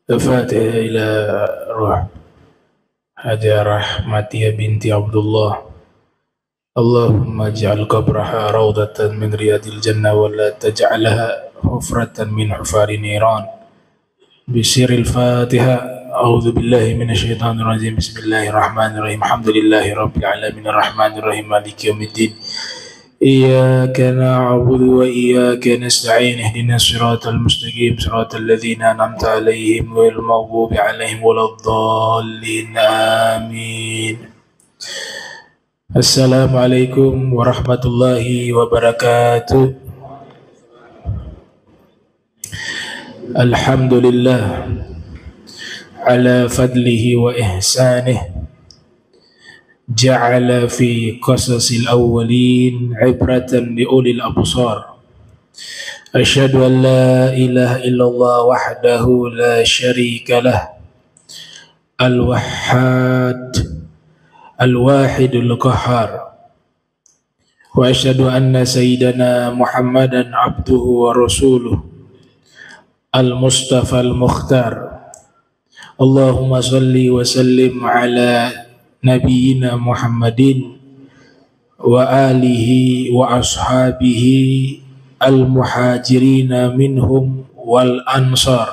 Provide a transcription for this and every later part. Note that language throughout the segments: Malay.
الفاتحة إلى روح هدى رحمتي بنت عبد الله. اللهم اجعل قبرها روضة من رياض الجنة ولا تجعلها حفرة من حفار النيران. بسر الفاتحة. أعوذ بالله من الشيطان الرجيم. بسم الله الرحمن الرحيم. الحمد لله رب العالمين الرحمن الرحيم مالك يوم الدين. إياك نعبد وإياك نستعين. اهدنا الصراط المستقيم صراط الذين أنعمت عليهم غير المغضوب عليهم ولا الضالين آمين. السلام عليكم ورحمة الله وبركاته. الحمد لله على فضله وإحسانه جعل في قصص الأولين عبرة لأولي الأبصار. أشهد أن لا إله إلا الله وحده لا شريك له الوحاد الواحد القهار، وأشهد أن سيدنا محمدا عبده ورسوله المصطفى المختار. اللهم صل وسلم على نبينا محمد وآله وأصحابه المهاجرين منهم والأنصار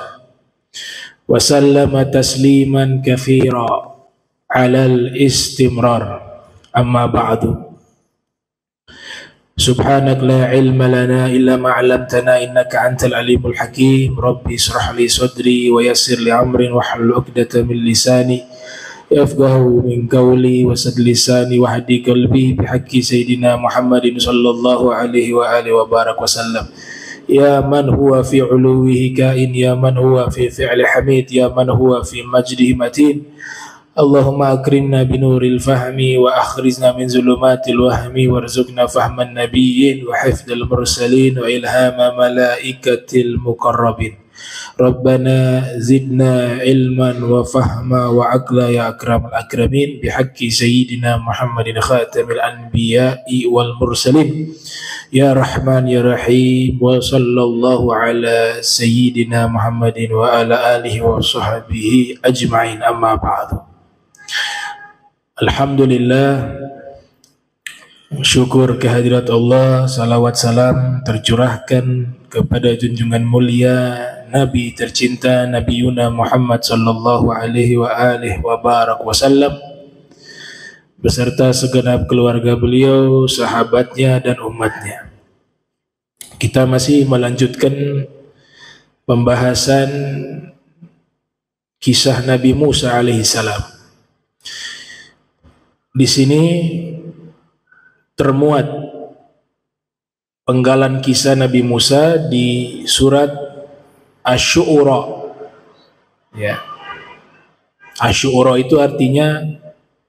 وسلم تسليما كثيرا على الاستمرار. أما بعد، سبحانك لا علم لنا إلا ما علمتنا إنك أنت العليم الحكيم. ربي اشرح لي صدري ويسر لي أمري واحلل عقدة من لساني يفقهوا من قولي وسد لساني وهدي قلبي بحق سيدنا محمد صلى الله عليه وآله وبارك وسلم. يا من هو في علوه كائن، يا من هو في فعل حميد، يا من هو في مجده متين. اللهم أكرمنا بنور الفهم وأخرجنا من ظلمات الوهم وارزقنا فهم النبيين وحفظ المرسلين وإلهام ملائكة المقربين. ربنا زدنا علما وفهما وعقلا يا أكرم الأكرمين بحق سيدنا محمد خاتم الأنبياء والمرسلين. يا رحمن يا رحيم. وصلى الله على سيدنا محمد وعلى آله وصحبه أجمعين. أما بعد. Alhamdulillah, syukur kehadirat Allah, salawat salam tercurahkan kepada junjungan mulia Nabi tercinta Nabi Yuna Muhammad sallallahu alaihi wa alihi wa barak wasallam beserta segenap keluarga beliau, sahabatnya dan umatnya. Kita masih melanjutkan pembahasan kisah Nabi Musa alaihi salam. Di sini termuat penggalan kisah Nabi Musa di surat Asy-Syu'ara. Ya. Asy-Syu'ara itu artinya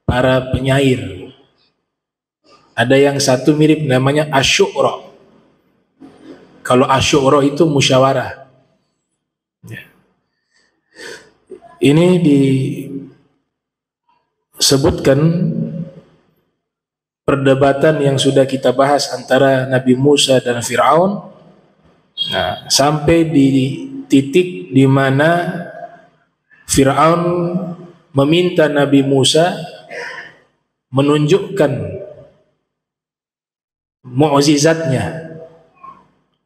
para penyair. Ada yang satu mirip namanya Asy-Syu'ara. Kalau Asy-Syu'ara itu musyawarah. Ya. Ini disebutkan perdebatan yang sudah kita bahas antara Nabi Musa dan Fir'aun. Nah, sampai di titik di mana Fir'aun meminta Nabi Musa menunjukkan mukjizatnya,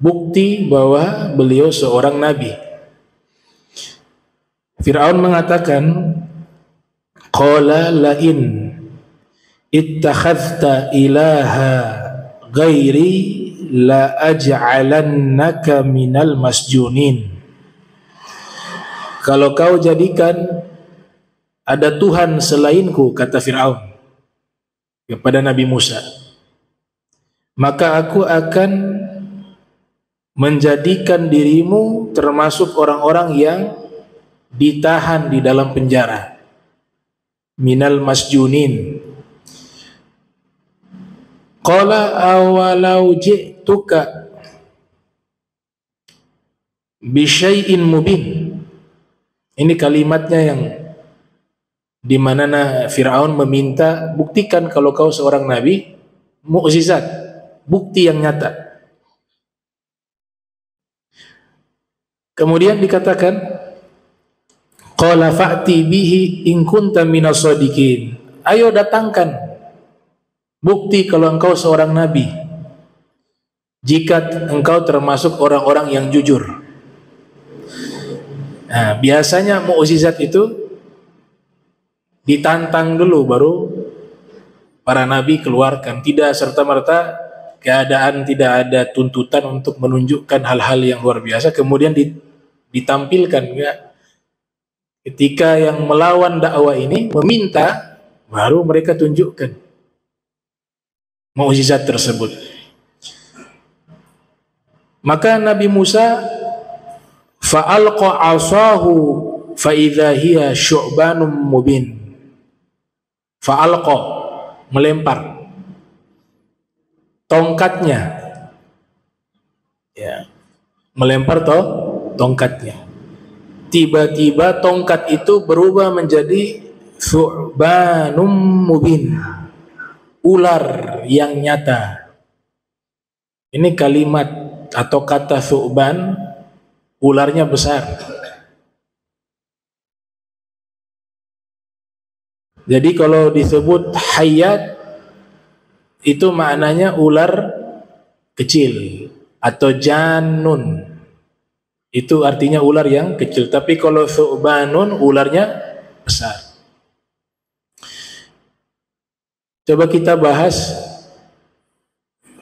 bukti bahwa beliau seorang nabi. Fir'aun mengatakan, qala la'in ittakhadhta ilaha ghairi la aj'alannaka minal masjunin. Kalau kau jadikan ada Tuhan selainku, kata Fir'aun kepada Nabi Musa, maka aku akan menjadikan dirimu termasuk orang-orang yang ditahan di dalam penjara. Minal masjunin. Qala awalau ji'tuka bisyai'in mubin. Ini kalimatnya yang di mana Fir'aun meminta, buktikan kalau kau seorang nabi, mukjizat, bukti yang nyata. Kemudian dikatakan, Qala fa'ti bihi in kunta minas shadiqin. Ayo datangkan bukti kalau engkau seorang nabi, jika engkau termasuk orang-orang yang jujur. Nah, biasanya mukjizat itu ditantang dulu baru para nabi keluarkan. Tidak serta-merta keadaan tidak ada tuntutan untuk menunjukkan hal-hal yang luar biasa kemudian ditampilkan. Enggak. Ketika yang melawan dakwah ini meminta, baru mereka tunjukkan mukjizat tersebut. Maka Nabi Musa fa'alqa 'asahu fa idza hiya syu'banun mubin. Fa'alqa, melempar tongkatnya, ya, melempar tongkatnya. Tiba-tiba tongkat itu berubah menjadi thu'banum mubin, ular yang nyata. Ini kalimat atau kata thu'ban, ularnya besar. Jadi kalau disebut hayat itu maknanya ular kecil atau janun. Itu artinya ular yang kecil. Tapi kalau thu'banun ularnya besar. Coba kita bahas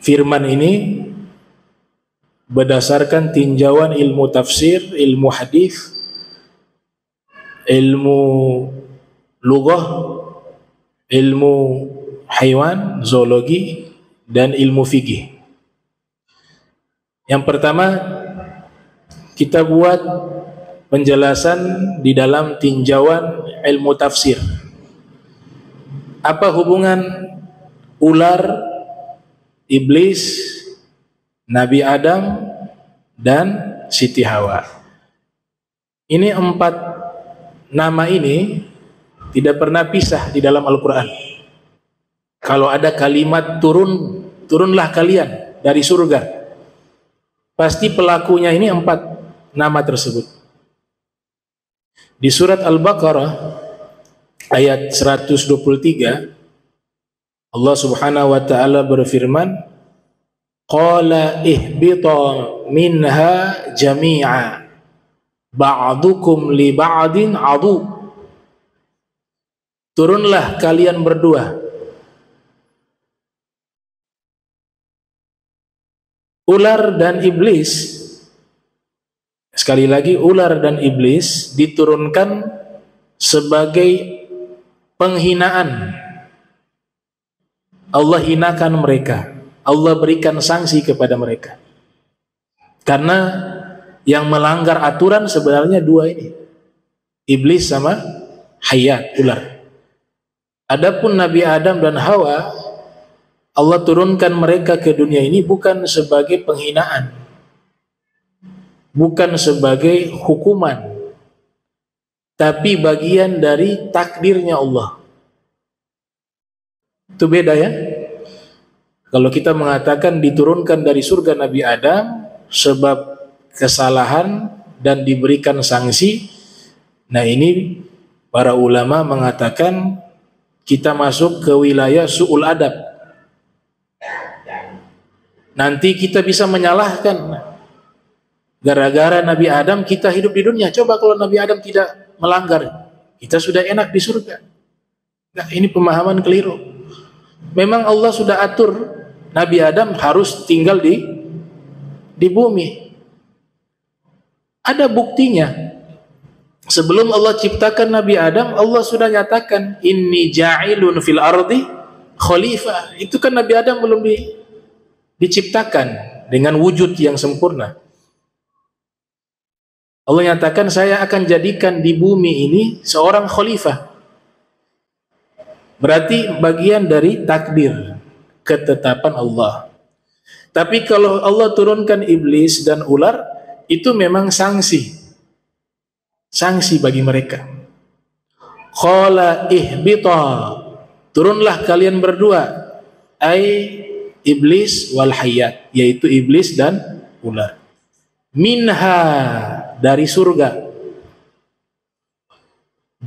firman ini berdasarkan tinjauan ilmu tafsir, ilmu hadis, ilmu lughah, ilmu haiwan, zoologi, dan ilmu fikih. Yang pertama, kita buat penjelasan di dalam tinjauan ilmu tafsir. Apa hubungan ular, iblis, Nabi Adam, dan Siti Hawa? Ini 4 nama ini tidak pernah pisah di dalam Al-Quran. Kalau ada kalimat turunlah kalian dari surga, pasti pelakunya ini 4 nama tersebut. Di surat Al-Baqarah ayat 123 Allah Subhanahu wa taala berfirman, qala ihbita minha jami'a ba'dukum li ba'din adu. Turunlah kalian berdua. Ular dan iblis, sekali lagi ular dan iblis diturunkan sebagai penghinaan. Allah hinakan mereka, Allah berikan sanksi kepada mereka. Karena yang melanggar aturan sebenarnya 2 ini, iblis sama hayat, ular. Adapun Nabi Adam dan Hawa, Allah turunkan mereka ke dunia ini bukan sebagai penghinaan, bukan sebagai hukuman, tapi bagian dari takdirnya Allah. Itu beda ya. Kalau kita mengatakan diturunkan dari surga Nabi Adam sebab kesalahan dan diberikan sanksi, nah ini para ulama mengatakan kita masuk ke wilayah su'ul adab. Nanti kita bisa menyalahkan, gara-gara Nabi Adam kita hidup di dunia. Coba kalau Nabi Adam tidak melanggar, kita sudah enak di surga. Nah, ini pemahaman keliru. Memang Allah sudah atur Nabi Adam harus tinggal di bumi. Ada buktinya. Sebelum Allah ciptakan Nabi Adam, Allah sudah nyatakan inni ja'ilun fil ardi khalifah. Itu kan Nabi Adam belum diciptakan dengan wujud yang sempurna. Allah nyatakan saya akan jadikan di bumi ini seorang khalifah. Berarti bagian dari takdir, ketetapan Allah. Tapi kalau Allah turunkan iblis dan ular, itu memang sanksi. Sanksi bagi mereka. Qala ihbita, turunlah kalian berdua, ai iblis wal hayat, yaitu iblis dan ular. Minha, dari surga.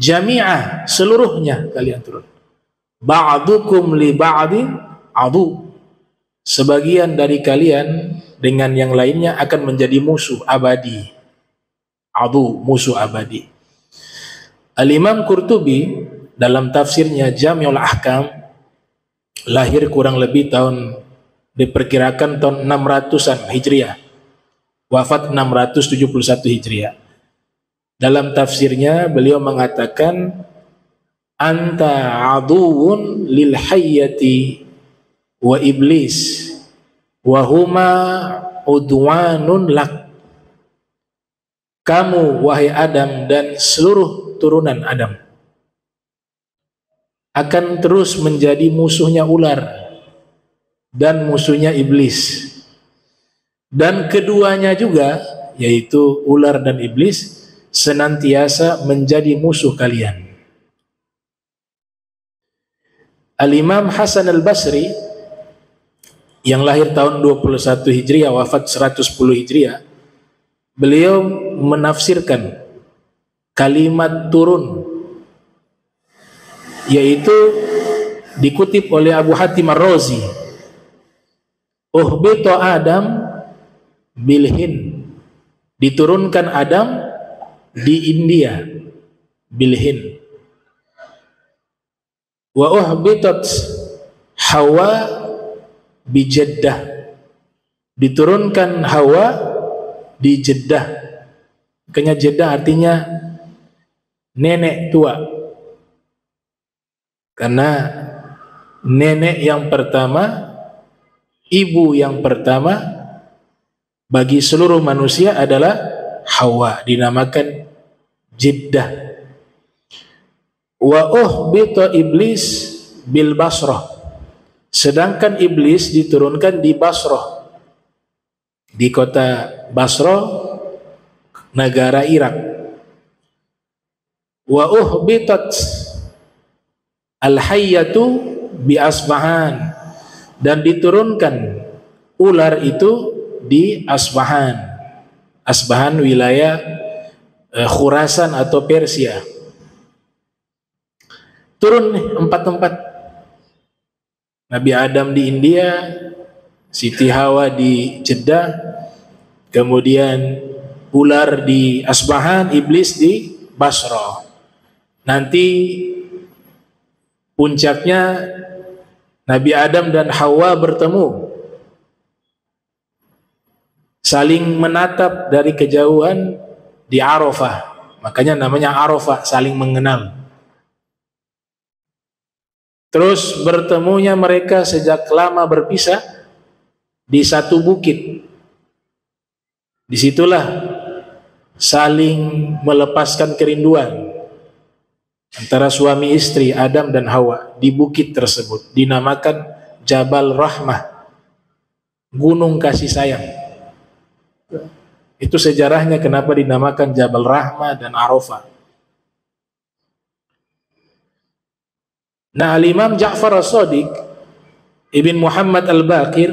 Jami'ah, seluruhnya kalian turun. Ba'dukum li ba'din adu. Sebagian dari kalian dengan yang lainnya akan menjadi musuh abadi. Adu, musuh abadi. Al-Imam Qurtubi dalam tafsirnya Jami'ul Ahkam, lahir kurang lebih diperkirakan tahun 600-an Hijriah, wafat 671 Hijriah. Dalam tafsirnya beliau mengatakan, anta aduun lil hayyati wa iblis wa huma udwanun lak. Kamu wahai Adam dan seluruh turunan Adam akan terus menjadi musuhnya ular dan musuhnya iblis, dan keduanya juga, yaitu ular dan iblis, senantiasa menjadi musuh kalian. Al-Imam Hasan al-Basri yang lahir tahun 21 Hijriah, wafat 110 Hijriah, beliau menafsirkan kalimat turun, yaitu dikutip oleh Abu Hatim Ar-Razi, uhbita Adam bilhin, diturunkan Adam di India, bilhin. Wa uhbitat Hawa bi Jeddah, diturunkan Hawa di Jeddah. Makanya Jeddah artinya nenek tua, karena nenek yang pertama, ibu yang pertama bagi seluruh manusia adalah Hawa, dinamakan Jeddah. Wa uhbita iblis bil Basrah, sedangkan iblis diturunkan di Basrah, di kota Basrah, negara Irak. Wa uhbitat al-hayyatu bi Asbahan, dan diturunkan ular itu di Asbahan. Asbahan wilayah Khurasan atau Persia. Turun nih 4 tempat. Nabi Adam di India, Siti Hawa di Jeddah, kemudian ular di Asbahan, iblis di Basrah. Nanti puncaknya Nabi Adam dan Hawa bertemu, saling menatap dari kejauhan di Arafah. Makanya namanya Arafah, saling mengenal. Terus bertemunya mereka sejak lama berpisah di satu bukit. Disitulah saling melepaskan kerinduan antara suami istri Adam dan Hawa di bukit tersebut, dinamakan Jabal Rahmah, gunung kasih sayang. Itu sejarahnya kenapa dinamakan Jabal Rahmah dan Arafah. Nah, Al-Imam Ja'far As-Shadiq Ibn Muhammad Al-Baqir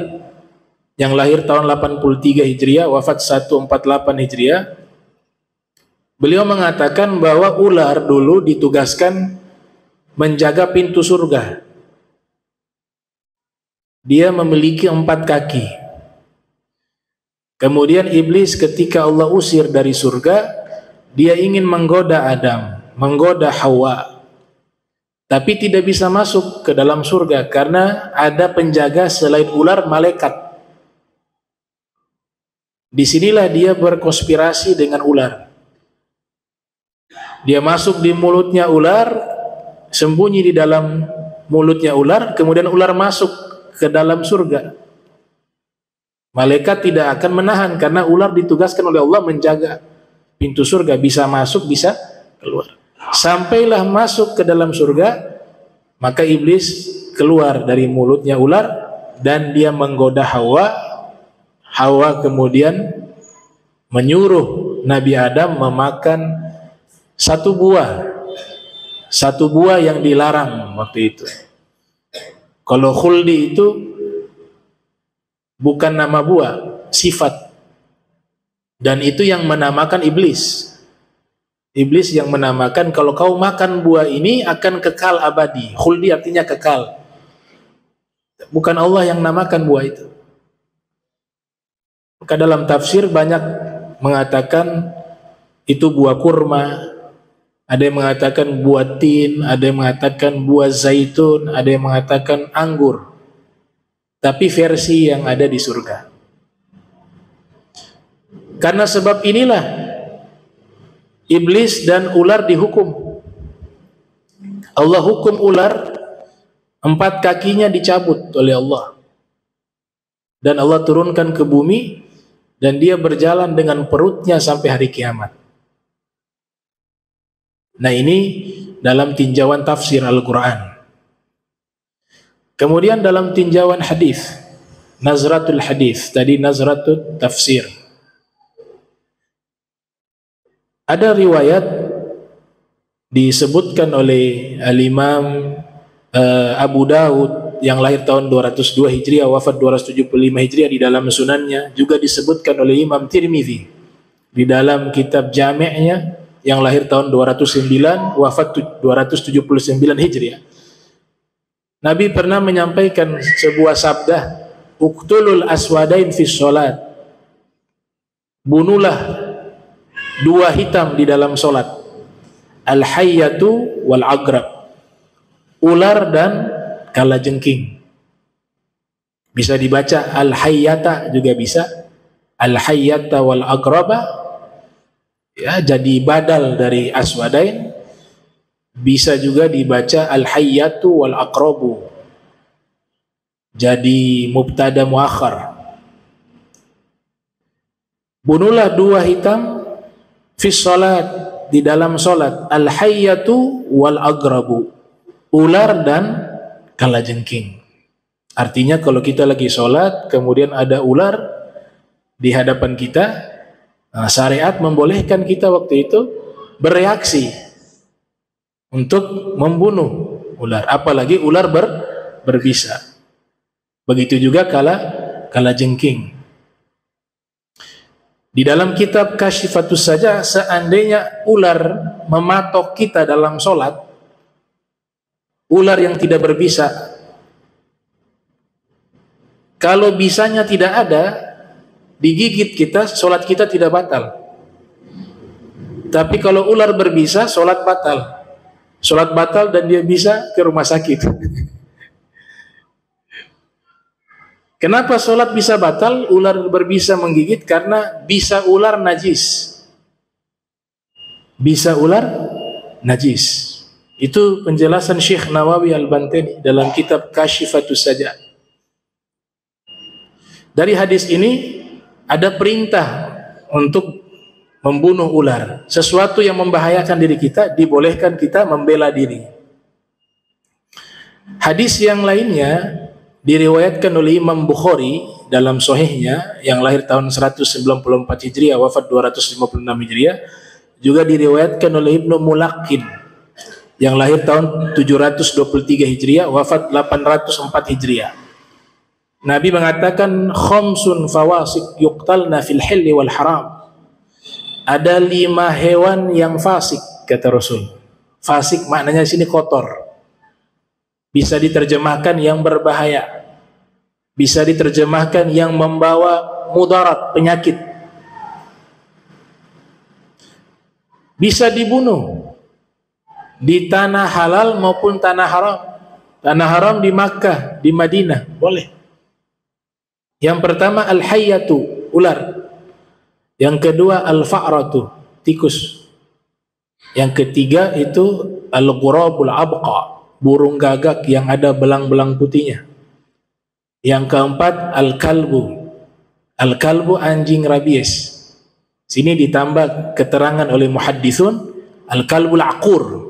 yang lahir tahun 83 Hijriah, wafat 148 Hijriah, beliau mengatakan bahwa ular dulu ditugaskan menjaga pintu surga. Dia memiliki 4 kaki. Kemudian iblis ketika Allah usir dari surga, dia ingin menggoda Adam, menggoda Hawa, tapi tidak bisa masuk ke dalam surga karena ada penjaga selain ular, malaikat. Disinilah dia berkonspirasi dengan ular. Dia masuk di mulutnya ular, sembunyi di dalam mulutnya ular, kemudian ular masuk ke dalam surga. Malaikat tidak akan menahan karena ular ditugaskan oleh Allah menjaga pintu surga, bisa masuk, bisa keluar. Sampailah masuk ke dalam surga, maka iblis keluar dari mulutnya ular dan dia menggoda Hawa. Hawa kemudian menyuruh Nabi Adam memakan satu buah yang dilarang waktu itu. Kalau khuldi itu bukan nama buah, sifat, dan itu yang menamakan iblis. Iblis yang menamakan kalau kau makan buah ini akan kekal abadi. Khuldi artinya kekal. Bukan Allah yang namakan buah itu. Maka dalam tafsir banyak mengatakan itu buah kurma, ada yang mengatakan buah tin, ada yang mengatakan buah zaitun, ada yang mengatakan anggur. Tapi versi yang ada di surga. Karena sebab inilah iblis dan ular dihukum. Allah hukum ular, 4 kakinya dicabut oleh Allah. Dan Allah turunkan ke bumi dan dia berjalan dengan perutnya sampai hari kiamat. Nah, ini dalam tinjauan tafsir Al-Quran. Kemudian dalam tinjauan hadis, nazratul hadis, tadi nazratul tafsir. Ada riwayat disebutkan oleh Al-Imam Abu Daud yang lahir tahun 202 Hijriah, wafat 275 Hijriah di dalam sunannya, juga disebutkan oleh Imam Tirmidzi di dalam kitab Jami'-nya yang lahir tahun 209, wafat 279 Hijriah. Nabi pernah menyampaikan sebuah sabda, uqtulul aswadain fis sholat. Bunuhlah 2 hitam di dalam solat. Al-hayyatu wal agrab. Ular dan kalajengking. Bisa dibaca al-hayyata juga bisa. Al-hayyata wal agraba. Ya, jadi badal dari aswadain. Bisa juga dibaca al-hayyatu wal aqrabu. Jadi mubtada muakhar. Bunuhlah 2 hitam fis salat, di dalam salat. Al-hayyatu wal aqrabu. Ular dan kalajengking. Artinya kalau kita lagi salat kemudian ada ular di hadapan kita, syariat membolehkan kita waktu itu bereaksi untuk membunuh ular, apalagi ular berbisa. Begitu juga kalajengking. Di dalam kitab Kasyifatus saja, seandainya ular mematok kita dalam solat, ular yang tidak berbisa, kalau bisanya tidak ada, digigit kita, solat kita tidak batal. Tapi kalau ular berbisa, solat batal. Solat batal dan dia bisa ke rumah sakit. Kenapa solat bisa batal? Ular berbisa menggigit karena bisa ular najis. Bisa ular najis. Itu penjelasan Syekh Nawawi Al-Bantani dalam kitab Kasyifatus saja. Dari hadis ini ada perintah untuk membunuh ular. Sesuatu yang membahayakan diri kita, dibolehkan kita membela diri. Hadis yang lainnya diriwayatkan oleh Imam Bukhari dalam sahihnya yang lahir tahun 194 Hijriah, wafat 256 Hijriah, juga diriwayatkan oleh Ibnu Mulaqqin yang lahir tahun 723 Hijriah, wafat 804 Hijriah. Nabi mengatakan khamsun fawasik yuqtalna fil hilli wal haram. Ada 5 hewan yang fasik, kata Rasul. Fasik maknanya di sini kotor. Bisa diterjemahkan yang berbahaya. Bisa diterjemahkan yang membawa mudarat, penyakit. Bisa dibunuh di tanah halal maupun tanah haram. Tanah haram di Makkah, di Madinah, boleh. Yang pertama al-hayyatu, ular. Yang kedua al-fa'ratu, tikus. Yang ketiga itu al-ghurabul abqa, burung gagak yang ada belang-belang putihnya. Yang keempat al-kalbu. Al-kalbu anjing rabies. Sini ditambah keterangan oleh muhadditsun al-kalbul aqur.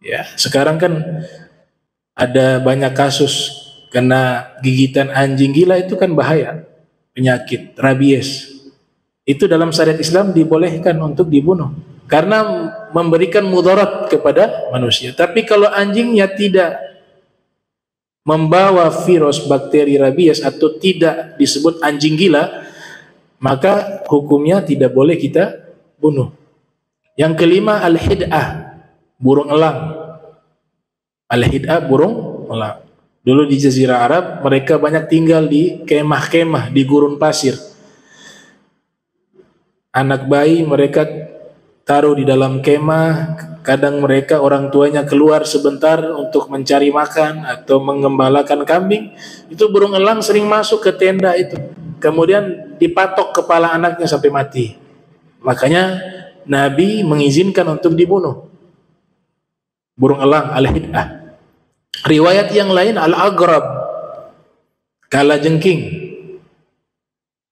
Ya, sekarang kan ada banyak kasus kena gigitan anjing gila, itu kan bahaya, penyakit rabies. Itu dalam syariat Islam dibolehkan untuk dibunuh karena memberikan mudarat kepada manusia. Tapi kalau anjingnya tidak membawa virus bakteri rabies atau tidak disebut anjing gila, maka hukumnya tidak boleh kita bunuh. Yang kelima al-hid'ah, burung elang. Al-hid'ah, burung elang. Dulu di Jazirah Arab mereka banyak tinggal di kemah-kemah di gurun pasir. Anak bayi mereka taruh di dalam kemah. Kadang mereka orang tuanya keluar sebentar untuk mencari makan atau mengembalakan kambing. Itu burung elang sering masuk ke tenda itu. Kemudian dipatok kepala anaknya sampai mati. Makanya Nabi mengizinkan untuk dibunuh burung elang al-hid'ah. Riwayat yang lain al-aghrab, kalajengking.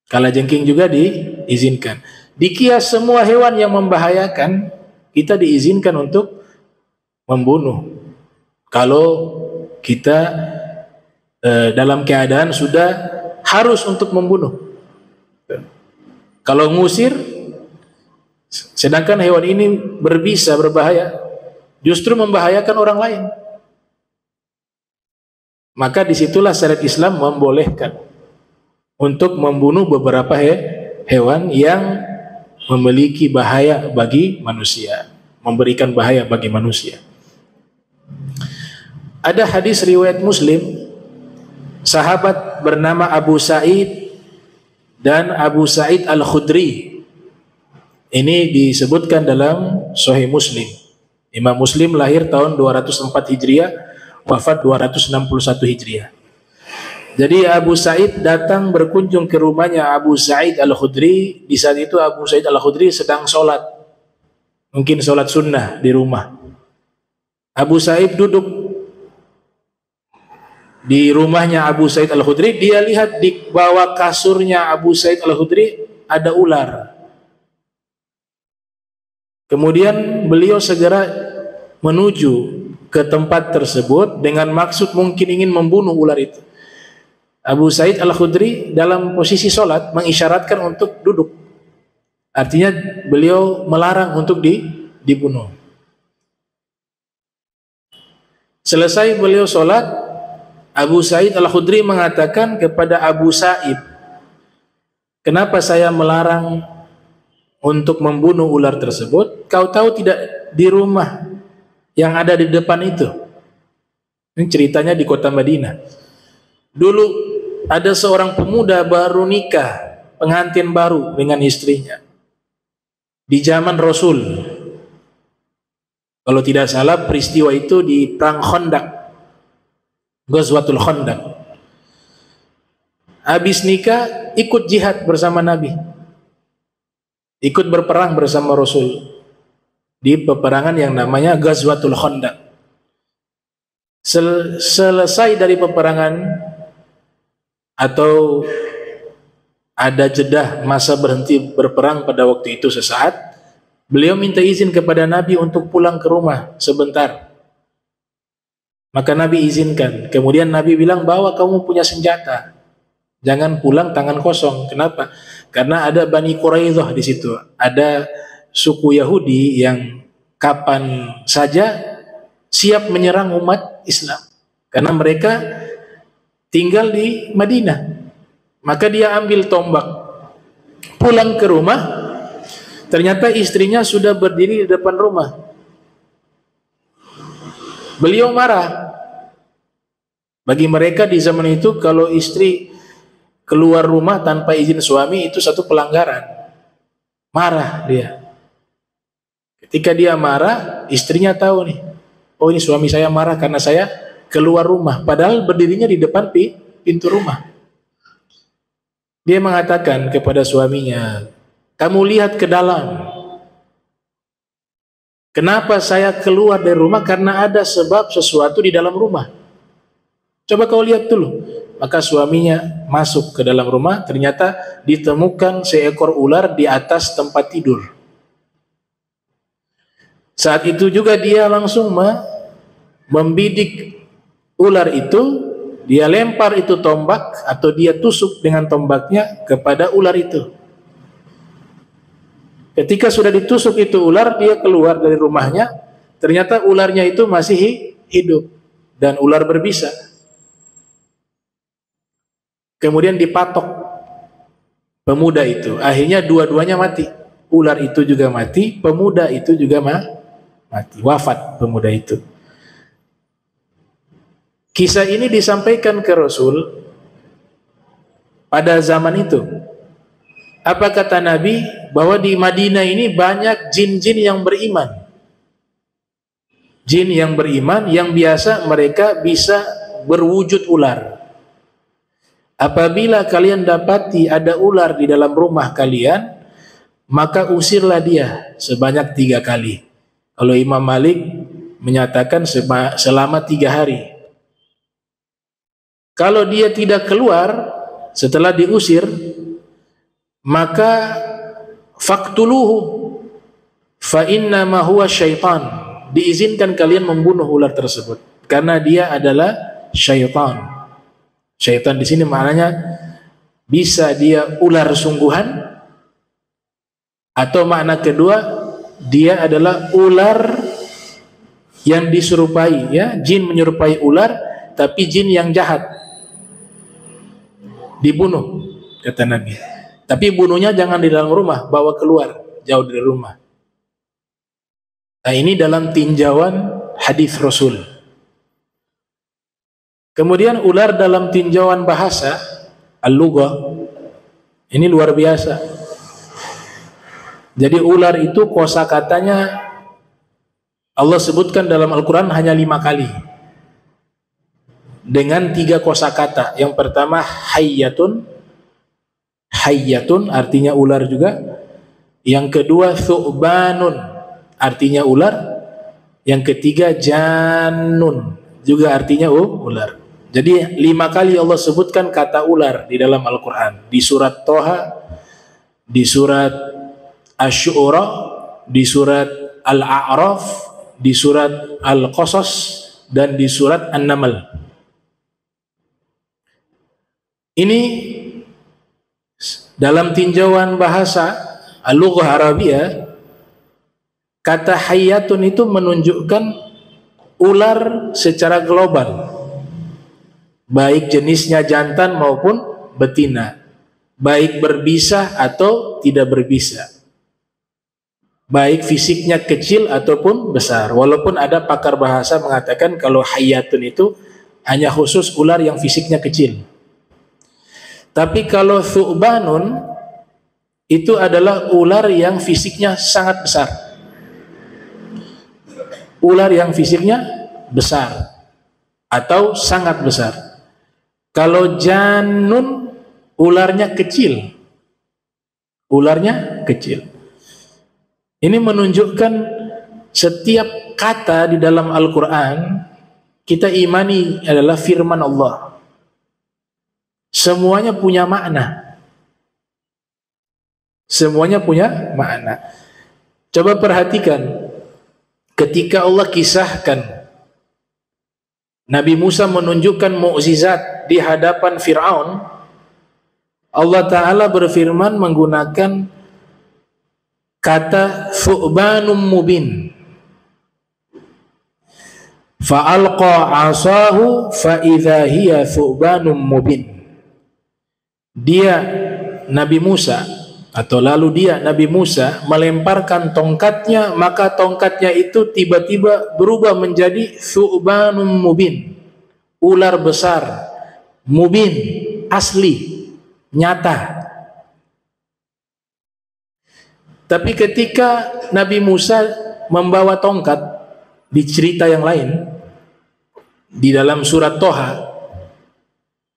Kalajengking juga diizinkan. Dikias semua hewan yang membahayakan, kita diizinkan untuk membunuh. Kalau kita dalam keadaan sudah harus untuk membunuh. Kalau ngusir, sedangkan hewan ini berbisa, berbahaya, justru membahayakan orang lain. Maka disitulah syariat Islam membolehkan untuk membunuh beberapa hewan yang memiliki bahaya bagi manusia, memberikan bahaya bagi manusia. Ada hadis riwayat Muslim, sahabat bernama Abu Sa'id dan Abu Sa'id Al-Khudri. Ini disebutkan dalam Sahih Muslim. Imam Muslim lahir tahun 204 Hijriah, wafat 261 Hijriah. Jadi Abu Sa'id datang berkunjung ke rumahnya Abu Sa'id Al-Khudri. Di saat itu Abu Sa'id Al-Khudri sedang sholat, mungkin sholat sunnah di rumah. Abu Sa'id duduk di rumahnya Abu Sa'id Al-Khudri. Dia lihat di bawah kasurnya Abu Sa'id Al-Khudri ada ular. Kemudian beliau segera menuju ke tempat tersebut dengan maksud mungkin ingin membunuh ular itu. Abu Sa'id Al-Khudri dalam posisi sholat mengisyaratkan untuk duduk. Artinya beliau melarang untuk dibunuh. Selesai beliau sholat, Abu Sa'id Al-Khudri mengatakan kepada Abu Sa'id, kenapa saya melarang untuk membunuh ular tersebut? Kau tahu tidak di rumah yang ada di depan itu? Ini ceritanya di kota Madinah. Dulu ada seorang pemuda baru nikah, pengantin baru dengan istrinya. Di zaman Rasul. Kalau tidak salah peristiwa itu di perang Khandaq, Ghazwatul Khandaq. Habis nikah ikut jihad bersama Nabi, ikut berperang bersama Rasul di peperangan yang namanya Ghazwatul Khandaq. Selesai dari peperangan atau ada jeda masa berhenti berperang pada waktu itu sesaat, beliau minta izin kepada Nabi untuk pulang ke rumah sebentar. Maka Nabi izinkan. Kemudian Nabi bilang, bawa kamu punya senjata, jangan pulang tangan kosong. Kenapa? Karena ada Bani Quraidah di situ, ada suku Yahudi yang kapan saja siap menyerang umat Islam, karena mereka tinggal di Madinah. Maka dia ambil tombak, pulang ke rumah, ternyata istrinya sudah berdiri di depan rumah. Beliau marah. Bagi mereka di zaman itu, kalau istri keluar rumah tanpa izin suami itu satu pelanggaran. Marah dia. Ketika dia marah, istrinya tahu nih, oh ini suami saya marah karena saya keluar rumah, padahal berdirinya di depan pintu rumah. Dia mengatakan kepada suaminya, kamu lihat ke dalam. Kenapa saya keluar dari rumah? Karena ada sebab sesuatu di dalam rumah. Coba kau lihat dulu. Maka suaminya masuk ke dalam rumah, ternyata ditemukan seekor ular di atas tempat tidur. Saat itu juga dia langsung membidik ular itu. Dia lempar itu tombak atau dia tusuk dengan tombaknya kepada ular itu. Ketika sudah ditusuk itu ular, dia keluar dari rumahnya, ternyata ularnya itu masih hidup dan ular berbisa. Kemudian dipatok pemuda itu, akhirnya dua-duanya mati. ular itu juga mati, pemuda itu juga mati, wafat pemuda itu. Kisah ini disampaikan ke Rasul pada zaman itu. Apa kata Nabi? Bahwa di Madinah ini banyak jin-jin yang beriman. Jin yang beriman yang biasa mereka bisa berwujud ular. Apabila kalian dapati ada ular di dalam rumah kalian, maka usirlah dia sebanyak 3 kali. Kalau Imam Malik menyatakan selama 3 hari. Kalau dia tidak keluar setelah diusir, maka faqtuluhu fa inna ma huwa syaitan. Diizinkan kalian membunuh ular tersebut karena dia adalah syaitan. Syaitan di sini maknanya bisa dia ular sungguhan, atau makna kedua dia adalah ular yang diserupai, ya, jin menyerupai ular tapi jin yang jahat. Dibunuh kata Nabi. Tapi bunuhnya jangan di dalam rumah, bawa keluar jauh dari rumah. Nah, ini dalam tinjauan hadis Rasul. Kemudian ular dalam tinjauan bahasa al-lughah ini luar biasa. Jadi ular itu kosakatanya Allah sebutkan dalam Al-Quran hanya 5 kali dengan 3 kosakata. Yang pertama hayyatun, hayyatun artinya ular juga. Yang kedua thu'banun artinya ular. Yang ketiga jannun juga artinya ular. Jadi 5 kali Allah sebutkan kata ular di dalam Al-Quran. Di surat Toha, di surat Asy-Syu'ara, di surat Al-A'raf, di surat Al-Qasas, dan di surat An-Naml. Ini dalam tinjauan bahasa al-lughah Arabiyah, kata hayyatun itu menunjukkan ular secara global, baik jenisnya jantan maupun betina, baik berbisa atau tidak berbisa, baik fisiknya kecil ataupun besar. Walaupun ada pakar bahasa mengatakan kalau hayyatun itu hanya khusus ular yang fisiknya kecil. Tapi kalau thu'banun itu adalah ular yang fisiknya sangat besar. Ular yang fisiknya besar atau sangat besar. Kalau jannun ularnya kecil. Ularnya kecil. Ini menunjukkan setiap kata di dalam Al-Quran kita imani adalah firman Allah. Semuanya punya makna. Semuanya punya makna. Coba perhatikan ketika Allah kisahkan Nabi Musa menunjukkan mukjizat di hadapan Fir'aun, Allah Ta'ala berfirman menggunakan kata thu'banum mubin. Fa'alqa asahu fa'idha hiya thu'banum mubin. Dia Nabi Musa, atau lalu dia Nabi Musa melemparkan tongkatnya, maka tongkatnya itu tiba-tiba berubah menjadi thu'banum mubin, ular besar, mubin, asli, nyata. Tapi ketika Nabi Musa membawa tongkat di cerita yang lain di dalam surat Toha,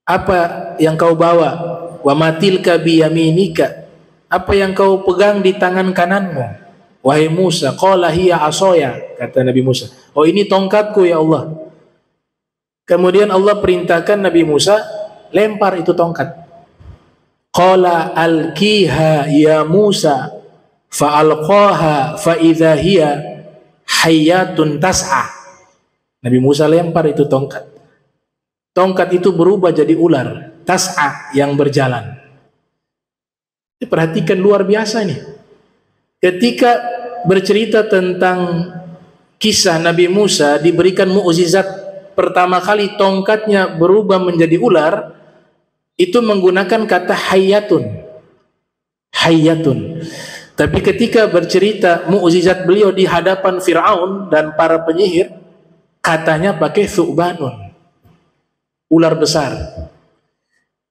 apa yang kau bawa? Wa matilka biyaminika, apa yang kau pegang di tangan kananmu wahai Musa? Qala hiya asoya, kata Nabi Musa, oh ini tongkatku ya Allah. Kemudian Allah perintahkan Nabi Musa lempar itu tongkat. Qala alqiha ya Musa fa'alqaha fa'idha hiya hayyatun tas'a. Nabi Musa lempar itu tongkat. Tongkat itu berubah jadi ular, tas'a, yang berjalan. Perhatikan, luar biasa nih. Ketika bercerita tentang kisah Nabi Musa diberikan mukjizat pertama kali tongkatnya berubah menjadi ular, itu menggunakan kata hayyatun. Hayyatun. Tapi ketika bercerita mukjizat beliau di hadapan Fir'aun dan para penyihir, katanya pakai thu'banun, ular besar.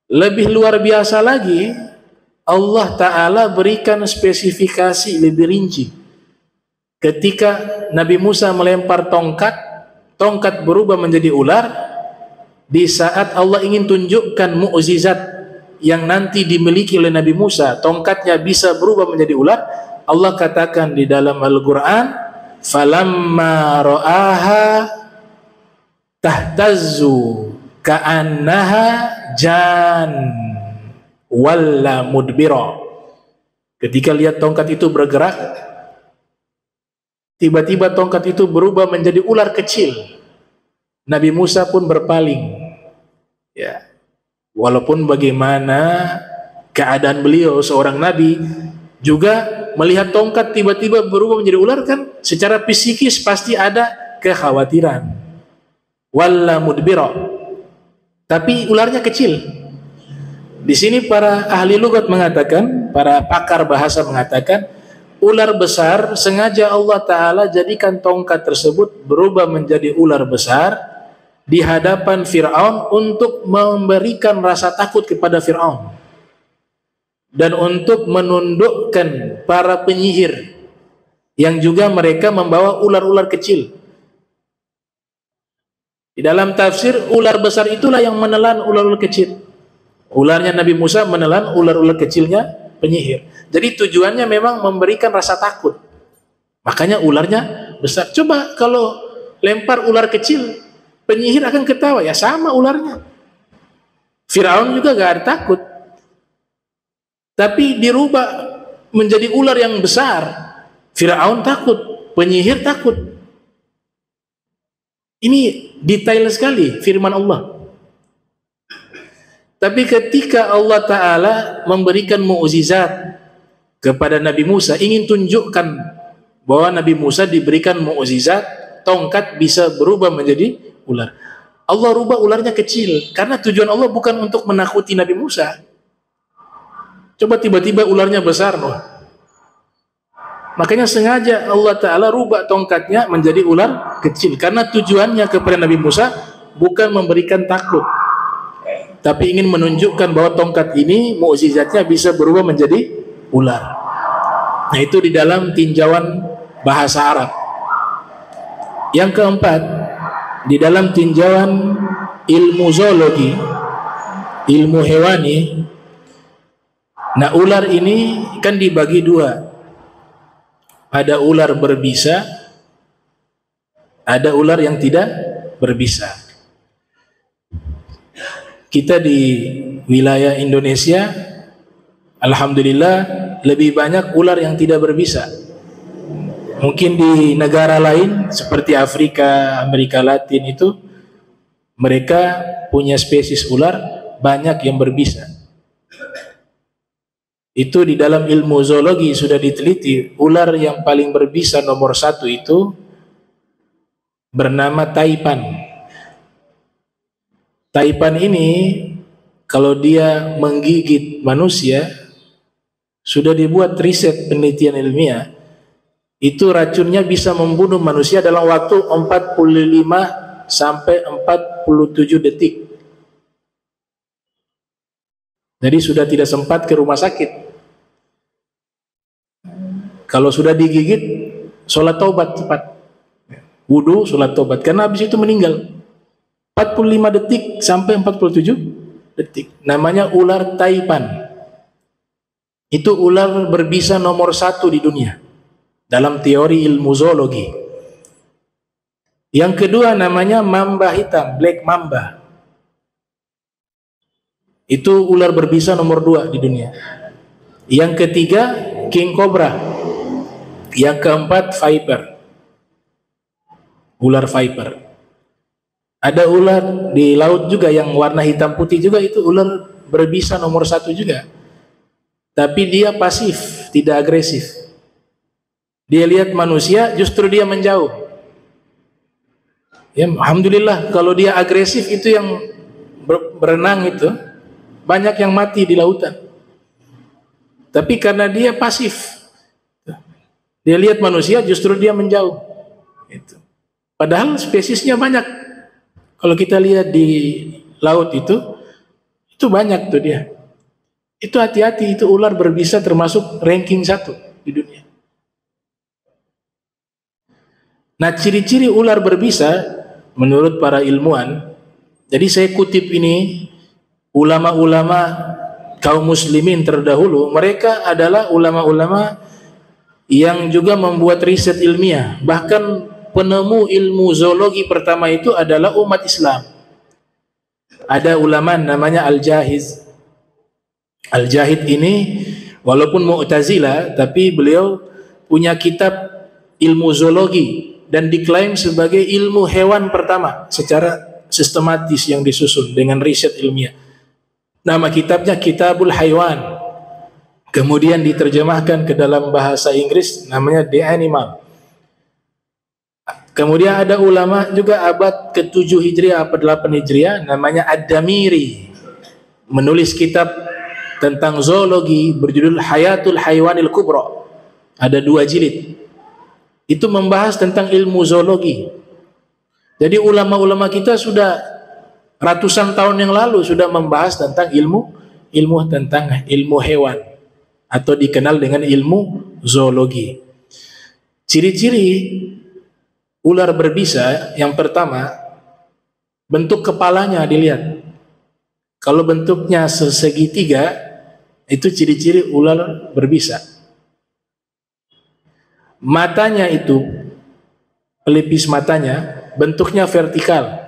Lebih luar biasa lagi, Allah Ta'ala berikan spesifikasi lebih rinci. Ketika Nabi Musa melempar tongkat, tongkat berubah menjadi ular. Di saat Allah ingin tunjukkan mukjizat yang nanti dimiliki oleh Nabi Musa, tongkatnya bisa berubah menjadi ular, Allah katakan di dalam Al-Quran, falamma ra'aha tahtazzu ka'annaha jan walla mudbira. Ketika lihat tongkat itu bergerak, tiba-tiba tongkat itu berubah menjadi ular kecil. Nabi Musa pun berpaling. Ya, walaupun bagaimana keadaan beliau seorang nabi, juga melihat tongkat tiba-tiba berubah menjadi ular kan, secara psikis pasti ada kekhawatiran. Walla mudbira. Tapi ularnya kecil. Di sini para ahli lughat mengatakan, para pakar bahasa mengatakan, ular besar sengaja Allah Ta'ala jadikan tongkat tersebut berubah menjadi ular besar di hadapan Fir'aun untuk memberikan rasa takut kepada Fir'aun dan untuk menundukkan para penyihir yang juga mereka membawa ular-ular kecil. Di dalam tafsir, ular besar itulah yang menelan ular-ular kecil. Ularnya Nabi Musa menelan ular-ular kecilnya penyihir. Jadi tujuannya memang memberikan rasa takut. Makanya ularnya besar. Coba kalau lempar ular kecil, penyihir akan ketawa, ya sama ularnya. Fir'aun juga gak ada takut. Tapi dirubah menjadi ular yang besar. Fir'aun takut, penyihir takut. Ini detail sekali firman Allah. Tapi ketika Allah Ta'ala memberikan mukjizat kepada Nabi Musa, ingin tunjukkan bahwa Nabi Musa diberikan mukjizat, tongkat bisa berubah menjadi ular. Allah rubah ularnya kecil, karena tujuan Allah bukan untuk menakuti Nabi Musa. Coba tiba-tiba ularnya besar, loh. Makanya sengaja Allah Ta'ala rubah tongkatnya menjadi ular kecil, karena tujuannya kepada Nabi Musa bukan memberikan takut, tapi ingin menunjukkan bahwa tongkat ini mukjizatnya bisa berubah menjadi ular. Nah, itu di dalam tinjauan bahasa Arab. Yang keempat, di dalam tinjauan ilmu zoologi, ilmu hewani, nah ular ini kan dibagi dua. Ada ular berbisa, ada ular yang tidak berbisa. Kita di wilayah Indonesia, alhamdulillah lebih banyak ular yang tidak berbisa. Mungkin di negara lain seperti Afrika, Amerika Latin itu mereka punya spesies ular banyak yang berbisa. Itu di dalam ilmu zoologi sudah diteliti, ular yang paling berbisa nomor 1 itu bernama taipan. Taipan ini kalau dia menggigit manusia, sudah dibuat riset penelitian ilmiah, itu racunnya bisa membunuh manusia dalam waktu 45 sampai 47 detik. Jadi sudah tidak sempat ke rumah sakit. Kalau sudah digigit, sholat taubat cepat. Wudu, sholat taubat, karena habis itu meninggal. 45 detik sampai 47 detik. Namanya ular taipan. Itu ular berbisa nomor 1 di dunia dalam teori ilmu zoologi. Yang kedua namanya mamba hitam, black mamba. Itu ular berbisa nomor 2 di dunia. Yang ketiga king cobra. Yang keempat viper, ular viper. Ada ular di laut juga yang warna hitam putih juga, itu ular berbisa nomor 1 juga. Tapi dia pasif, tidak agresif. Dia lihat manusia, justru dia menjauh. Ya, alhamdulillah kalau dia agresif itu yang berenang itu banyak yang mati di lautan. Tapi karena dia pasif, Dia lihat manusia justru dia menjauh. Itu. Padahal spesiesnya banyak. Kalau kita lihat di laut itu banyak tuh dia. Itu hati-hati, itu ular berbisa termasuk ranking 1 di dunia. Nah, ciri-ciri ular berbisa menurut para ilmuwan, jadi saya kutip ini ulama-ulama kaum muslimin terdahulu, mereka adalah ulama-ulama yang juga membuat riset ilmiah. Bahkan penemu ilmu zoologi pertama itu adalah umat Islam. Ada ulama namanya Al-Jahiz. Al-Jahid ini walaupun Mu'tazilah, tapi beliau punya kitab ilmu zoologi dan diklaim sebagai ilmu hewan pertama secara sistematis yang disusun dengan riset ilmiah. Nama kitabnya Kitabul Haywan. Kemudian diterjemahkan ke dalam bahasa Inggris namanya The Animal. Kemudian ada ulama juga abad ke-7 Hijriah atau 8 Hijriah namanya Ad-Damiri, menulis kitab tentang zoologi berjudul Hayatul Haywanil Kubra. Ada 2 jilid. Itu membahas tentang ilmu zoologi. Jadi ulama-ulama kita sudah ratusan tahun yang lalu sudah membahas tentang ilmu hewan atau dikenal dengan ilmu zoologi. Ciri-ciri ular berbisa yang pertama, bentuk kepalanya dilihat. Kalau bentuknya segitiga, itu ciri-ciri ular berbisa. Matanya itu, pelipis matanya, bentuknya vertikal.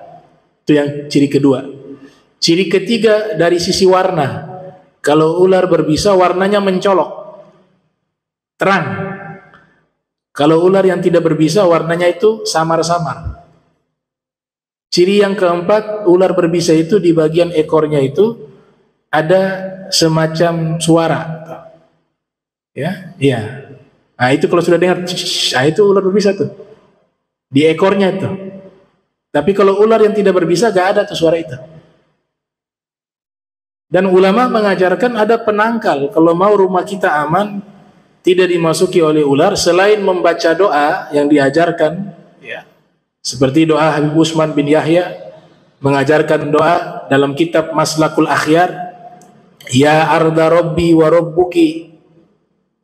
Itu yang ciri kedua. Ciri ketiga dari sisi warna. Kalau ular berbisa warnanya mencolok, terang. Kalau ular yang tidak berbisa warnanya itu samar-samar. Ciri yang keempat, ular berbisa itu di bagian ekornya itu ada semacam suara. Ya, iya. Nah, itu kalau sudah dengar, nah itu ular berbisa tuh. Di ekornya itu. Tapi kalau ular yang tidak berbisa gak ada tuh suara itu. Dan ulama mengajarkan ada penangkal. Kalau mau rumah kita aman, tidak dimasuki oleh ular, selain membaca doa yang diajarkan, ya, seperti doa Habib Usman bin Yahya mengajarkan doa dalam kitab Maslakul Akhyar, ya arda rabbi wa rabbuki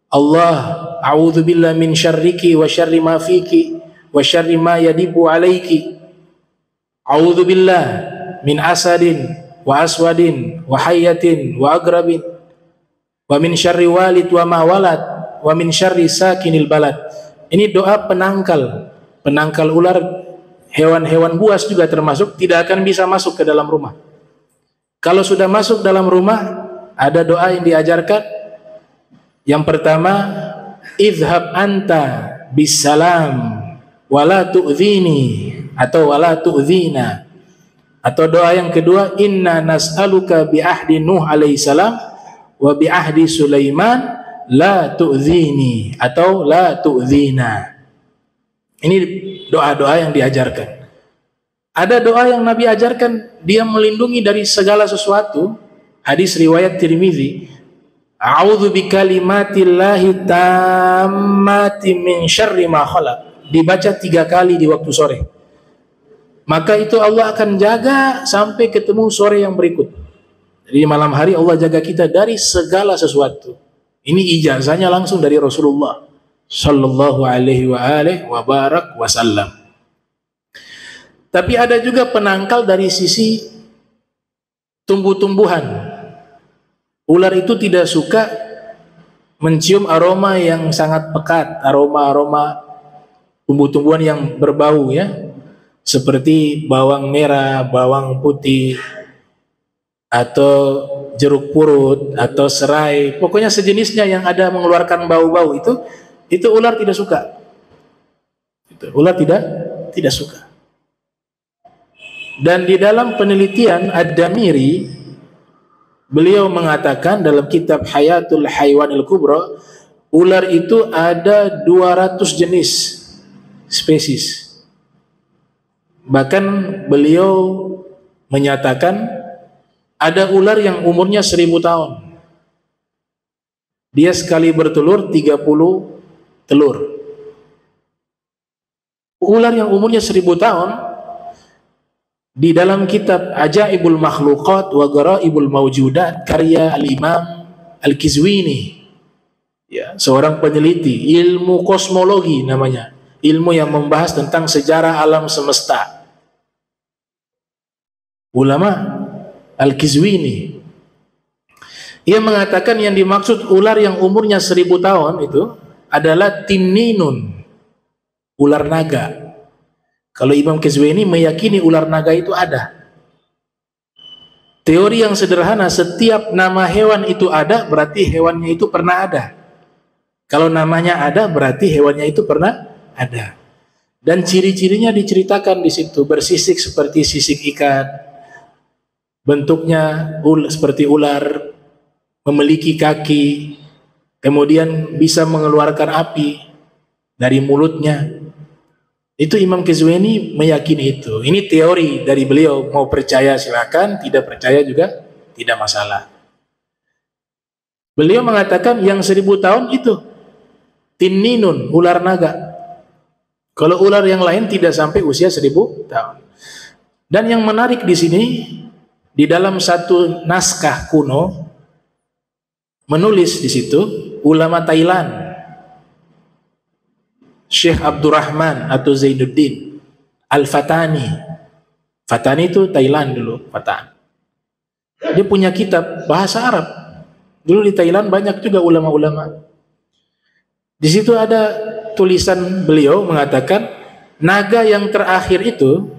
Allah, a'udzu billahi min syarriki wa syarri ma fiki wa syarri ma yadibu alaiki, a'udzu billahi min asadin wa aswadin wa hayyatin wa agrabin wa min syarri walid wa ma walad wa min syarri sakinil balad. Ini doa penangkal ular. Hewan-hewan buas juga termasuk, tidak akan bisa masuk ke dalam rumah. Kalau sudah masuk dalam rumah, ada doa yang diajarkan. Yang pertama, idhab anta bisalam wala tu'dhini atau wala tu'dhina. Atau doa yang kedua, inna nas'aluka bi ahdi Nuh alaihi salam wa bi ahdi Sulaiman la tu'dhini atau la tu'dhina. Ini doa-doa yang diajarkan. Ada doa yang Nabi ajarkan, dia melindungi dari segala sesuatu. Hadis riwayat Tirmizi, a'udzu bikalimatillahi tammati min syarri ma khalaq. Dibaca 3 kali di waktu sore. Maka itu Allah akan jaga sampai ketemu sore yang berikut. Jadi malam hari Allah jaga kita dari segala sesuatu. Ini ijazahnya langsung dari Rasulullah sallallahu alaihi wa barak wasallam. Tapi ada juga penangkal dari sisi tumbuh-tumbuhan. Ular itu tidak suka mencium aroma yang sangat pekat, aroma-aroma tumbuh-tumbuhan yang berbau, ya. Seperti bawang merah, bawang putih, atau jeruk purut, atau serai, pokoknya sejenisnya yang ada mengeluarkan bau-bau itu ular tidak suka. Ular tidak suka. Dan di dalam penelitian Ad-Damiri, beliau mengatakan dalam kitab Hayatul Haywanil Kubra, ular itu ada 200 jenis spesies. Bahkan beliau menyatakan ada ular yang umurnya 1000 tahun. Dia sekali bertelur 30 telur. Ular yang umurnya 1000 tahun, di dalam kitab Ajaibul Makhluqat wa Gharaibul Mawjudat karya Al-Imam Al-Qizwini, ya, seorang peneliti ilmu kosmologi namanya, ilmu yang membahas tentang sejarah alam semesta. Ulama Al-Qizwini, ia mengatakan yang dimaksud ular yang umurnya 1000 tahun itu adalah tinninun, ular naga. Kalau Imam Qizwini meyakini ular naga itu ada. Teori yang sederhana, setiap nama hewan itu ada, berarti hewannya itu pernah ada. Kalau namanya ada, berarti hewannya itu pernah ada. Dan ciri-cirinya diceritakan di situ, bersisik seperti sisik ikan, bentuknya seperti ular, memiliki kaki, kemudian bisa mengeluarkan api dari mulutnya. Itu Imam Qizwini meyakini itu. Ini teori dari beliau, mau percaya silakan, tidak percaya juga tidak masalah. Beliau mengatakan yang 1000 tahun itu tinninun, ular naga. Kalau ular yang lain tidak sampai usia 1000 tahun. Dan yang menarik di sini, di dalam satu naskah kuno menulis di situ ulama Thailand, Syekh Abdurrahman atau Zainuddin Al-Fatani. Fatani itu Thailand dulu, Fatan. Dia punya kitab bahasa Arab. Dulu di Thailand banyak juga ulama-ulama. Di situ ada tulisan beliau mengatakan naga yang terakhir itu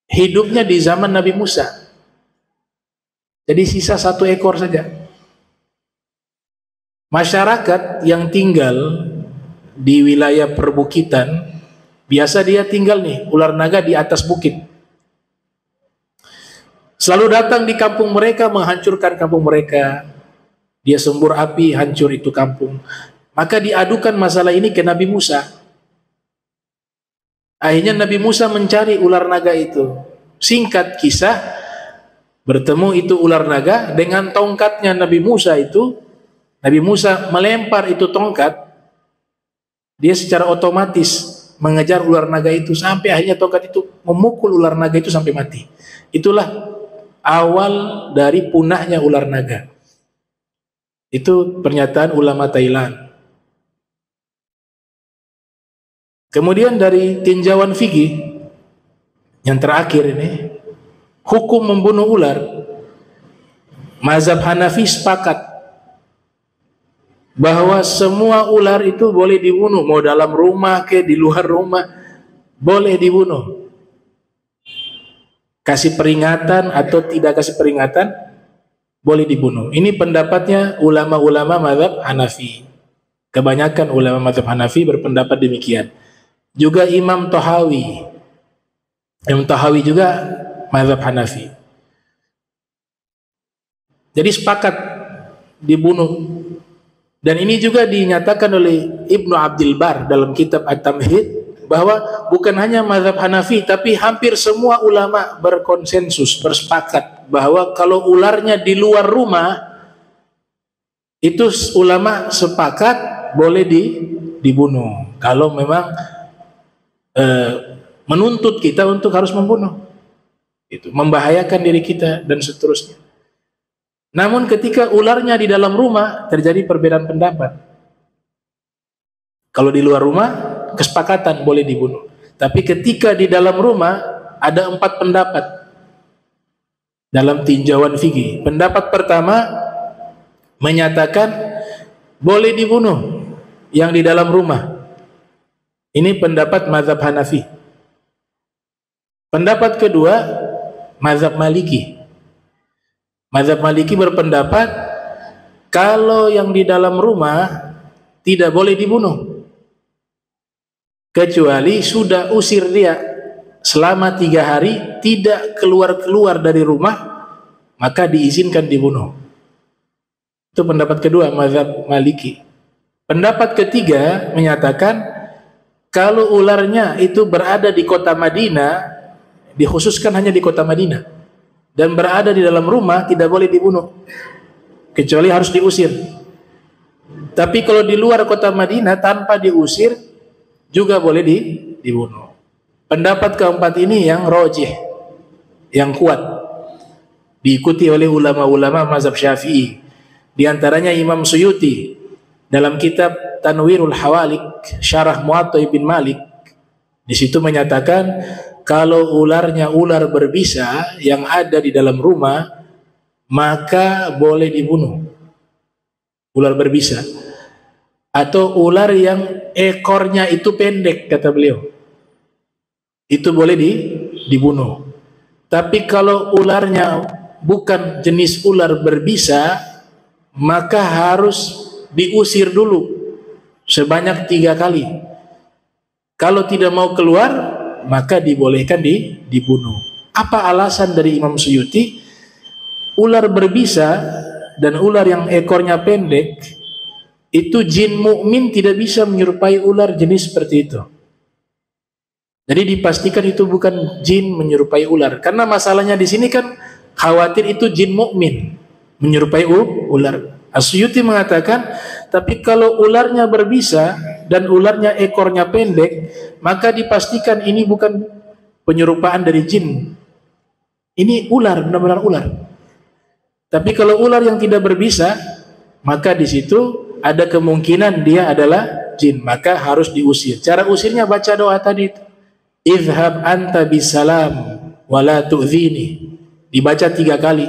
hidupnya di zaman Nabi Musa. Jadi sisa 1 ekor saja. Masyarakat yang tinggal di wilayah perbukitan, biasa dia tinggal nih, ular naga di atas bukit. Selalu datang di kampung mereka, menghancurkan kampung mereka. Dia sembur api, hancur itu kampung. Maka diadukan masalah ini ke Nabi Musa. Akhirnya Nabi Musa mencari ular naga itu. Singkat kisah, bertemu itu ular naga dengan tongkatnya Nabi Musa itu. Nabi Musa melempar itu tongkat, dia secara otomatis mengejar ular naga itu sampai akhirnya tongkat itu memukul ular naga itu sampai mati. Itulah awal dari punahnya ular naga. Itu pernyataan ulama Thailand. Kemudian dari tinjauan fikih yang terakhir ini, hukum membunuh ular, mazhab Hanafi sepakat bahwa semua ular itu boleh dibunuh, mau dalam rumah ke di luar rumah boleh dibunuh. Kasih peringatan atau tidak kasih peringatan boleh dibunuh. Ini pendapatnya ulama-ulama mazhab Hanafi. Kebanyakan ulama mazhab Hanafi berpendapat demikian. Juga Imam Tahawi. Imam Tahawi juga mazhab Hanafi. Jadi sepakat dibunuh. Dan ini juga dinyatakan oleh Ibnu Abdul Bar dalam kitab At-Tamhid, bahwa bukan hanya mazhab Hanafi, tapi hampir semua ulama berkonsensus, bersepakat bahwa kalau ularnya di luar rumah, itu ulama sepakat boleh dibunuh. Kalau memang menuntut kita untuk harus membunuh, itu membahayakan diri kita dan seterusnya. Namun ketika ularnya di dalam rumah, terjadi perbedaan pendapat. Kalau di luar rumah, kesepakatan boleh dibunuh. Tapi ketika di dalam rumah, ada 4 pendapat dalam tinjauan fikih. Pendapat pertama menyatakan boleh dibunuh yang di dalam rumah. Ini pendapat mazhab Hanafi. Pendapat kedua, mazhab Maliki. Mazhab Maliki berpendapat kalau yang di dalam rumah tidak boleh dibunuh kecuali sudah usir dia selama 3 hari, tidak keluar-keluar dari rumah, maka diizinkan dibunuh. Itu pendapat kedua mazhab Maliki. Pendapat ketiga menyatakan kalau ularnya itu berada di kota Madinah, dikhususkan hanya di kota Madinah, dan berada di dalam rumah, tidak boleh dibunuh kecuali harus diusir. Tapi kalau di luar kota Madinah tanpa diusir, juga boleh dibunuh. Pendapat keempat ini yang rajih, yang kuat, diikuti oleh ulama-ulama mazhab Syafi'i. Di antaranya Imam Suyuti dalam kitab Tanwirul Hawalik Syarah Muwatta bin Malik, di situ menyatakan kalau ularnya ular berbisa yang ada di dalam rumah, maka boleh dibunuh. Ular berbisa atau ular yang ekornya itu pendek, kata beliau, itu boleh dibunuh. Tapi kalau ularnya bukan jenis ular berbisa, maka harus diusir dulu sebanyak 3 kali. Kalau tidak mau keluar, maka dibolehkan dibunuh. Apa alasan dari Imam Suyuti? Ular berbisa dan ular yang ekornya pendek itu jin mukmin tidak bisa menyerupai ular jenis seperti itu. Jadi dipastikan itu bukan jin menyerupai ular, karena masalahnya di sini kan khawatir itu jin mukmin menyerupai ular. As-Suyuti mengatakan, tapi kalau ularnya berbisa dan ularnya ekornya pendek, maka dipastikan ini bukan penyerupaan dari jin. Ini ular, benar-benar ular. Tapi kalau ular yang tidak berbisa, maka di situ ada kemungkinan dia adalah jin, maka harus diusir. Cara usirnya baca doa tadi itu. Idhhab anta bisalam wala tu'dhini. Dibaca 3 kali.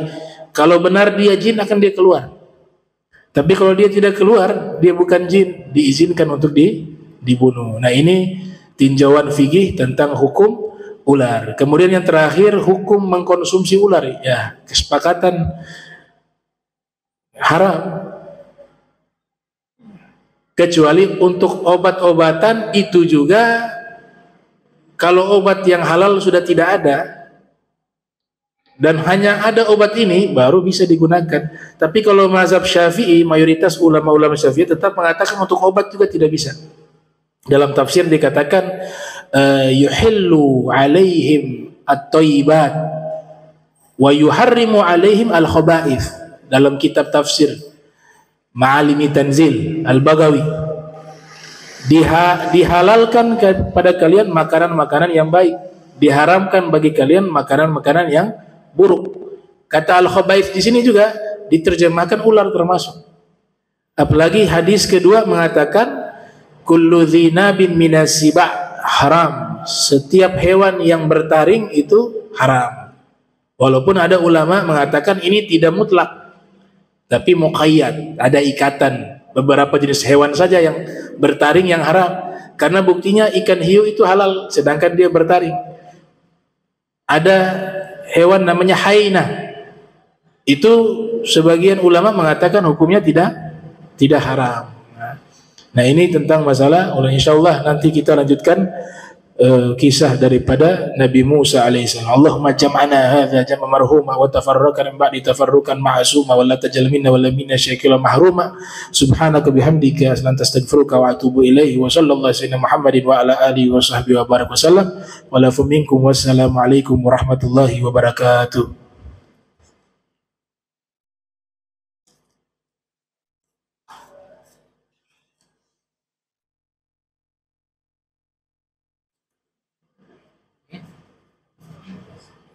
Kalau benar dia jin, akan dia keluar. Tapi kalau dia tidak keluar, dia bukan jin, diizinkan untuk dibunuh. Nah, ini tinjauan fikih tentang hukum ular. Kemudian yang terakhir, hukum mengkonsumsi ular. Ya, kesepakatan haram. Kecuali untuk obat-obatan itu juga. Kalau obat yang halal sudah tidak ada dan hanya ada obat ini, baru bisa digunakan. Tapi kalau mazhab Syafi'i, mayoritas ulama-ulama Syafi'i tetap mengatakan untuk obat juga tidak bisa. Dalam tafsir dikatakan yuhillu alaihim at-thayyibat wa yuharrimu alaihim al-khaba'ith. Dalam kitab tafsir Ma'alimi Tanzil Al-Baghawi, dihalalkan kepada kalian makanan-makanan yang baik, diharamkan bagi kalian makanan-makanan yang buruk. Kata al-khaba'ith di sini juga diterjemahkan ular termasuk. Apalagi hadis kedua mengatakan kullu dzinabin minas siba' haram. Setiap hewan yang bertaring itu haram. Walaupun ada ulama mengatakan ini tidak mutlak, tapi muqayyad, ada ikatan. Beberapa jenis hewan saja yang bertaring yang haram, karena buktinya ikan hiu itu halal sedangkan dia bertaring. Ada hewan namanya haina, itu sebagian ulama mengatakan hukumnya tidak haram. Nah, ini tentang masalah. Insyaallah nanti kita lanjutkan kisah daripada Nabi Musa alaihissalam. Allahumma jam'ana hadza jam'a marhuma wa tafarraqana min ba'di tafarruqan ma'suma wa la tajal minna wa la minna syakila mahruma. Subhanaka bihamdika astaghfiruka wa atubu ilaihi wa sallallahu alaihi Muhammadin wa ala alihi wa sahbihi wa baraka wasallam. Wa la minkum wassalamu alaikum warahmatullahi wabarakatuh.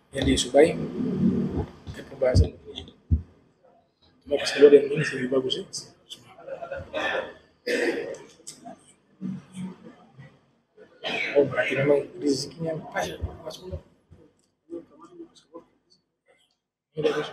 Yang disukai ke pembahasan cuma pas keluar yang ini lebih bagus ya. Oh, berarti memang rezekinya pas ya, pas belum ini bagus.